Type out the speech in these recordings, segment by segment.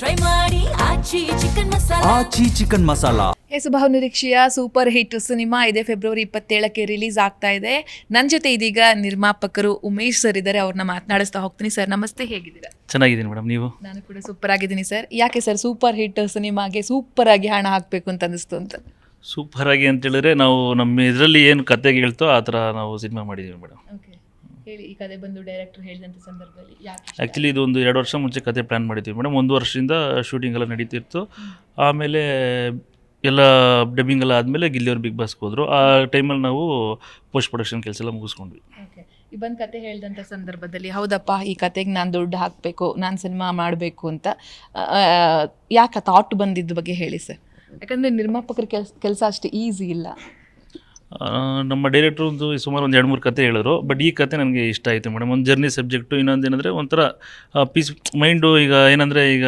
Try ಮಾಡಿ ಆಚಿ chicken masala. ಆಚಿ chicken masala. ಬಹು ನಿರೀಕ್ಷೆಯ ಸೂಪರ್ ಹಿಟ್ ಸಿನಿಮಾ ಇದೆ ಫೆಬ್ರವರಿ 27ಕ್ಕೆ ರಿಲೀಸ್ ಆಗ್ತಾ ಇದೆ. ನನ್ನ ಜೊತೆ ಇದೀಗ ನಿರ್ಮಾಪಕರು ಉಮೇಶ್ ಸರ್ ಇದ್ದಾರೆ, ಅವ್ರನ್ನ ಮಾತನಾಡಿಸ್ತಾ ಹೋಗ್ತೀನಿ. ಸರ್ ನಮಸ್ತೆ, ಹೇಗಿದ್ದೀರಾ? ಚೆನ್ನಾಗಿದ್ದೀನಿ ಮೇಡಮ್, ನೀವು? ನಾನು ಕೂಡ ಸೂಪರ್ ಆಗಿದ್ದೀನಿ ಸರ್. ಯಾಕೆ ಸರ್ ಸೂಪರ್ ಹಿಟ್ ಸಿನಿಮಾಗೆ ಸೂಪರ್ ಆಗಿ ಹಣ ಹಾಕಬೇಕು ಅಂತ ಅನಿಸ್ತು ಅಂತ? ಸೂಪರ್ ಆಗಿ ಅಂತ ಹೇಳಿದ್ರೆ ನಾವು ನಮ್ಮ ಇದರಲ್ಲಿ ಏನು ಕತೆಗೆ ಹೇಳ್ತೋ ಆ ಥರ ನಾವು ಸಿನಿಮಾ ಮಾಡಿದ್ದೀವಿ ಮೇಡಮ್. ಓಕೆ, ಹೇಳಿ. ಈ ಕತೆ ಬಂದು ಡೈರೆಕ್ಟರ್ ಹೇಳಿದಂಥ ಸಂದರ್ಭದಲ್ಲಿ ಯಾಕೆ? ಆ್ಯಕ್ಚುಲಿ ಇದು ಒಂದು 2 ವರ್ಷ ಮುಂಚೆ ಕತೆ ಪ್ಲ್ಯಾನ್ ಮಾಡಿದ್ದೀವಿ ಮೇಡಮ್. 1 ವರ್ಷದಿಂದ ಶೂಟಿಂಗ್ ಎಲ್ಲ ನಡೀತಿತ್ತು. ಆಮೇಲೆ ಎಲ್ಲ ಡಬ್ಬಿಂಗ್ ಎಲ್ಲ ಆದಮೇಲೆ ಗಿಲ್ಲಿಯವ್ರು ಬಿಗ್ ಬಾಸ್ಗೆ ಹೋದರು. ಆ ಟೈಮಲ್ಲಿ ನಾವು ಪೋಸ್ಟ್ ಪ್ರೊಡಕ್ಷನ್ ಕೆಲಸ ಎಲ್ಲ ಮುಗಿಸ್ಕೊಂಡ್ವಿ. ಓಕೆ, ಈ ಬಂದು ಕತೆ ಹೇಳಿದಂಥ ಸಂದರ್ಭದಲ್ಲಿ ಹೌದಪ್ಪ ಈ ಕತೆಗೆ ನಾನು ದುಡ್ಡು ಹಾಕಬೇಕು, ನಾನು ಸಿನಿಮಾ ಮಾಡಬೇಕು ಅಂತ ಯಾಕೆ ಥಾಟ್ ಬಂದಿದ್ದ ಬಗ್ಗೆ ಹೇಳಿ ಸರ್. ಯಾಕಂದರೆ ನಿರ್ಮಾಪಕರ ಕೆಲಸ ಅಷ್ಟು ಈಸಿ ಇಲ್ಲ. ನಮ್ಮ ಡೈರೆಕ್ಟ್ರು ಸುಮಾರು ಒಂದು 2-3 ಕತೆ ಹೇಳಿದ್ರು. ಬಟ್ ಈ ಕತೆ ನನಗೆ ಇಷ್ಟ ಆಯಿತು ಮೇಡಮ್. ಒಂದು ಜರ್ನಿ ಸಬ್ಜೆಕ್ಟು, ಇನ್ನೊಂದು ಏನಂದರೆ ಒಂಥರ ಪೀಸ್ ಮೈಂಡು. ಈಗ ಏನಂದರೆ ಈಗ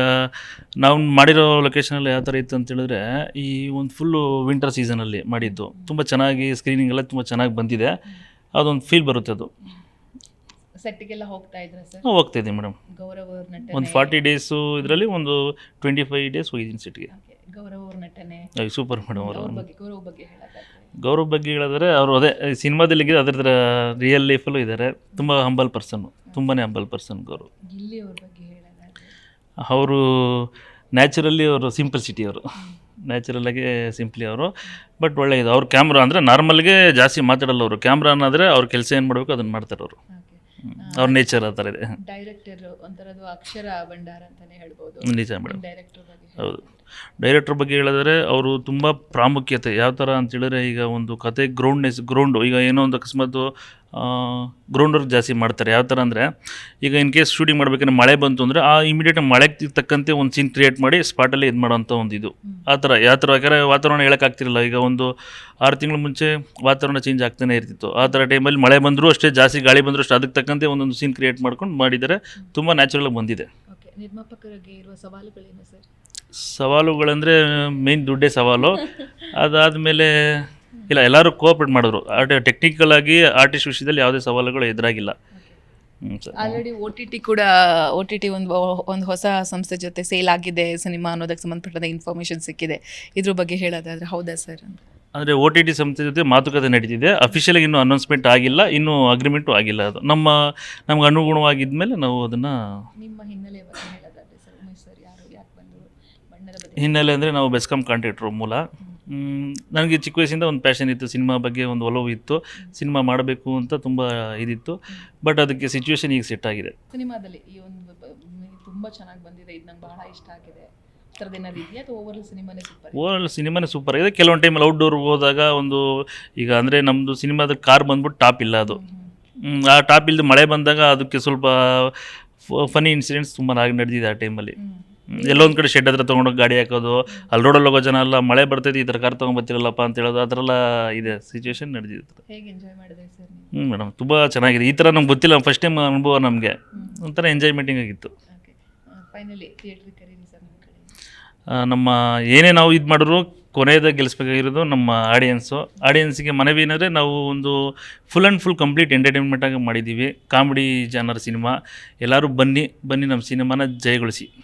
ನಾವು ಮಾಡಿರೋ ಲೊಕೇಶನಲ್ಲಿ ಯಾವ ಥರ ಇತ್ತು ಅಂತ ಹೇಳಿದ್ರೆ, ಈ ಒಂದು ಫುಲ್ಲು ವಿಂಟರ್ ಸೀಸನಲ್ಲಿ ಮಾಡಿದ್ದು. ತುಂಬ ಚೆನ್ನಾಗಿ ಸ್ಕ್ರೀನಿಂಗ್ ಎಲ್ಲ ತುಂಬ ಚೆನ್ನಾಗಿ ಬಂದಿದೆ. ಅದೊಂದು ಫೀಲ್ ಬರುತ್ತೆ. ಅದು ಸೆಟ್ಟಿಗೆಲ್ಲ ಹೋಗ್ತಾ ಇದ್ರೆ ಸರ್? ಹೋಗ್ತಾ ಇದ್ದೀನಿ ಮೇಡಮ್. ಗೌರವ್ ಅವ್ರ ನಟನೆ ಒಂದು 40 ಡೇಸು ಇದರಲ್ಲಿ ಒಂದು 25 ಡೇಸ್ ಹೋಗಿದ್ದೀನಿ ಸೆಟ್ಗೆ. ಗೌರವ್ ಅವ್ರ ನಟನೆ ಸೂಪರ್ ಮೇಡಮ್. ಅವರು ಗೌರವ್ ಬಗ್ಗೆ ಹೇಳೋದಾದ್ರೆ, ಗೌರವ್ ಬಗ್ಗೆ ಹೇಳಿದ್ರೆ ಅವರು ಅದೇ ಸಿನಿಮಾದಲ್ಲಿ ಅದರ ರಿಯಲ್ ಲೈಫಲ್ಲೂ ಇದ್ದಾರೆ. ತುಂಬ ಹಂಬಲ್ ಪರ್ಸನ್ನು, ತುಂಬಾ ಹಂಬಲ್ ಪರ್ಸನ್ ಗೌರವ್. ಗಿಲ್ಲಿ ಅವ್ರ ಬಗ್ಗೆ ಹೇಳೋದಾದ್ರೆ, ಅವರು ನ್ಯಾಚುರಲಿ ಅವರು ಸಿಂಪಲ್ಸಿಟಿ, ಅವರು ನ್ಯಾಚುರಲಾಗಿ ಸಿಂಪ್ಲಿ ಅವರು. ಬಟ್ ಒಳ್ಳೆಯದು. ಅವ್ರ ಕ್ಯಾಮ್ರಾ ಅಂದರೆ ನಾರ್ಮಲ್ಗೆ ಜಾಸ್ತಿ ಮಾತಾಡಲ್ಲ ಅವರು. ಕ್ಯಾಮ್ರಾ ಅನ್ನೋದ್ರೆ ಅವ್ರ ಕೆಲಸ ಏನು ಮಾಡಬೇಕು ಅದನ್ನು ಮಾಡ್ತಾರೆ ಅವರು. ಅವ್ರ ನೇಚರ್ ಆ ಥರ ಇದೆ. ಡೈರೆಕ್ಟರ್ ಒಂಥರದ್ದು ಅಕ್ಷರ ಭಂಡಾರ ಅಂತಲೇ ಹೇಳ್ಬೋದು. ನಿಜ ಮೇಡಮ್. ಡೈರೆಕ್ಟರ್ ಬಗ್ಗೆ ಹೌದು. ಡೈರೆಕ್ಟ್ರ್ ಬಗ್ಗೆ ಹೇಳಿದ್ರೆ ಅವರು ತುಂಬ ಪ್ರಾಮುಖ್ಯತೆ ಯಾವ ಥರ ಅಂತೇಳಿದ್ರೆ, ಈಗ ಒಂದು ಕತೆ ಗ್ರೌಂಡು ಈಗ ಏನೋ ಒಂದು ಅಕಸ್ಮಾತ್ ಗ್ರೌಂಡ್ ವರ್ಕ್ ಜಾಸ್ತಿ ಮಾಡ್ತಾರೆ. ಯಾವ ಥರ ಅಂದರೆ, ಈಗ ಇನ್ ಕೇಸ್ ಶೂಟಿಂಗ್ ಮಾಡಬೇಕಂದ್ರೆ ಮಳೆ ಬಂತು ಅಂದರೆ ಆ ಇಮಿಡಿಯೇಟ್ ಮಳೆಗೆ ತಕ್ಕಂತೆ ಒಂದು ಸೀನ್ ಕ್ರಿಯೇಟ್ ಮಾಡಿ ಸ್ಪಾಟಲ್ಲಿ ಇದು ಮಾಡೋಂಥ ಒಂದು ಇದು ಆ ಥರ. ಯಾವ ಥರ ಯಾಕಂದರೆ ವಾತಾವರಣ ಹೇಳೋಕ್ಕಾಗ್ತಿರಲ್ಲ. ಈಗ ಒಂದು 6 ತಿಂಗಳ ಮುಂಚೆ ವಾತಾವರಣ ಚೇಂಜ್ ಆಗ್ತಾನೆ ಇರ್ತಿತ್ತು. ಆ ಥರ ಟೈಮಲ್ಲಿ ಮಳೆ ಬಂದರೂ ಅಷ್ಟೇ, ಜಾಸ್ತಿ ಗಾಳಿ ಬಂದರೂ ಅಷ್ಟೇ, ಅದಕ್ಕೆ ತಕ್ಕಂತೆ ಒಂದೊಂದು ಸೀನ್ ಕ್ರಿಯೇಟ್ ಮಾಡ್ಕೊಂಡು ಮಾಡಿದರೆ ತುಂಬ ನ್ಯಾಚುರಲಾಗಿ ಬಂದಿದೆ. ಓಕೆ, ನಿರ್ಮಾಪಕರಿಗೆ ಇರುವ ಸವಾಲುಗಳೇನು ಸರ್? ಸವಾಲುಗಳಂದರೆ ಮೇಯ್ನ್ ದುಡ್ಡೇ ಸವಾಲು. ಅದಾದಮೇಲೆ ಇಲ್ಲ, ಎಲ್ಲರೂ ಕೋಆಪ್ರೇಟ್ ಮಾಡಿದ್ರು. ಟೆಕ್ನಿಕಲ್ ಆಗಿ ಆರ್ಟಿಸ್ಟ್ ವಿಷಯದಲ್ಲಿ ಯಾವುದೇ ಸವಾಲುಗಳು ಎದುರಾಗಿಲ್ಲ. ಆಲ್ರೆಡಿ ಒ ಟಿ ಟಿ ಒಂದು ಹೊಸ ಸಂಸ್ಥೆ ಜೊತೆ ಸೇಲ್ ಆಗಿದೆ ಸಿನಿಮಾ ಅನ್ನೋದಕ್ಕೆ ಸಂಬಂಧಪಟ್ಟಂಥ ಇನ್ಫಾರ್ಮೇಷನ್ ಸಿಕ್ಕಿದೆ. ಇದ್ರ ಬಗ್ಗೆ ಹೇಳೋದಾದರೆ ಹೌದಾ ಸರ್? ಅಂದರೆ OTT ಸಂಸ್ಥೆ ಜೊತೆ ಮಾತುಕತೆ ನಡೀತಿದೆ. ಅಫಿಷಿಯಲಾಗಿ ಇನ್ನೂ ಅನೌನ್ಸ್ಮೆಂಟ್ ಆಗಿಲ್ಲ, ಇನ್ನೂ ಅಗ್ರಿಮೆಂಟು ಆಗಿಲ್ಲ. ಅದು ನಮ್ಗೆ ಅನುಗುಣವಾಗಿದ್ಮೇಲೆ ನಾವು ಅದನ್ನು. ನಿಮ್ಮ ಹಿನ್ನೆಲೆ ಬಗ್ಗೆ ಹೇಳೋದಾದರೆ ಸರ್, ಉಮೇಶ್ ಸರ್ ಯಾರು, ಯಾಕೆ ಬಂದರು, ಬಣ್ಣದ ಬಗ್ಗೆ? ಹಿನ್ನೆಲೆ ಅಂದರೆ ನಾವು ಬೆಸ್ಕಾಂ ಕಾಂಟ್ರಾಕ್ಟ್ರು ಮೂಲ. ನನಗೆ ಚಿಕ್ಕ ವಯಸ್ಸಿಂದ ಒಂದು ಪ್ಯಾಷನ್ ಇತ್ತು, ಸಿನಿಮಾ ಬಗ್ಗೆ ಒಂದು ಒಲವು ಇತ್ತು. ಸಿನಿಮಾ ಮಾಡಬೇಕು ಅಂತ ತುಂಬ ಇದಿತ್ತು. ಬಟ್ ಅದಕ್ಕೆ ಸಿಚುವೇಶನ್ ಈಗ ಸೆಟ್ ಆಗಿದೆ. ಸಿನಿಮಾದಲ್ಲಿ ಈ ಒಂದು ತುಂಬ ಚೆನ್ನಾಗಿ ಬಂದಿದೆ, ಇದು ನಂಗೆ ಬಹಳ ಇಷ್ಟ ಆಗಿದೆ ಥರದ್ದೇನಾದ್ರು ಇದೆಯಾ ಅಥವಾ ಓವರ್ಆಲ್ ಸಿನಿಮಾನೇ ಸೂಪರ್ ಆಗಿದೆ. ಕೆಲವೊಂದು ಟೈಮಲ್ಲಿ ಔಟ್ಡೋರ್ ಹೋದಾಗ ಒಂದು ಈಗ ಅಂದರೆ ನಮ್ಮದು ಸಿನಿಮಾದ ಕಾರ್ ಬಂದ್ಬಿಟ್ಟು ಟಾಪ್ ಇಲ್ಲ. ಅದು ಆ ಟಾಪ್ ಇಲ್ಲದೆ ಮಳೆ ಬಂದಾಗ ಅದಕ್ಕೆ ಸ್ವಲ್ಪ ಫನಿ ಇನ್ಸಿಡೆಂಟ್ಸ್ ತುಂಬ ನಡೆದಿದೆ ಆ ಟೈಮಲ್ಲಿ. ಎಲ್ಲೊಂದು ಕಡೆ ಶೆಡ್ ಹತ್ರ ತೊಗೊಂಡೋಗಿ ಗಾಡಿ ಹಾಕೋದು, ಅಲ್ಲಿ ರೋಡಲ್ಲಿ ಹೋಗೋ ಜನ ಎಲ್ಲ ಮಳೆ ಬರ್ತೈತಿ ಈ ಥರ ಕಾರ್ ತೊಗೊಂಬರ್ತಿರಲ್ಲಪ್ಪ ಅಂತ ಹೇಳೋದು, ಆ ಥರ ಎಲ್ಲ ಇದೆ ಸಿಚುವೇಶನ್ ನಡೆದಿತ್ತು. ಹೇಗೆ ಎಂಜಾಯ್ ಮಾಡಿದೆ ಸರ್? ಮೇಡಮ್ ತುಂಬ ಚೆನ್ನಾಗಿದೆ. ಈ ಥರ ನಮ್ಗೆ ಗೊತ್ತಿಲ್ಲ, ಫಸ್ಟ್ ಟೈಮ್ ಅನುಭವ ನಮಗೆ. ಒಂಥರ ಎಂಜಾಯ್ಮೆಂಟಿಂಗ್ ಆಗಿತ್ತು. ಫೈನಲಿ ಥಿಯೇಟ್ರಿಗೆ ಕರೀರಿ ಸರ್. ನಮ್ಮ ಏನೇ ನಾವು ಇದು ಮಾಡಿದ್ರು ಕೊನೆಯದಾಗಿ ಗೆಲ್ಲಿಸ್ಬೇಕಾಗಿರೋದು ನಮ್ಮ ಆಡಿಯನ್ಸಿಗೆ ಮನವಿ ಏನಂದರೆ, ನಾವು ಒಂದು ಫುಲ್ ಆ್ಯಂಡ್ ಫುಲ್ ಕಂಪ್ಲೀಟ್ ಎಂಟರ್ಟೈನ್ಮೆಂಟಾಗಿ ಮಾಡಿದ್ದೀವಿ. Comedy genre cinema. ಎಲ್ಲರೂ ಬನ್ನಿ ನಮ್ಮ ಸಿನಿಮಾನ ಜಯಗೊಳಿಸಿ.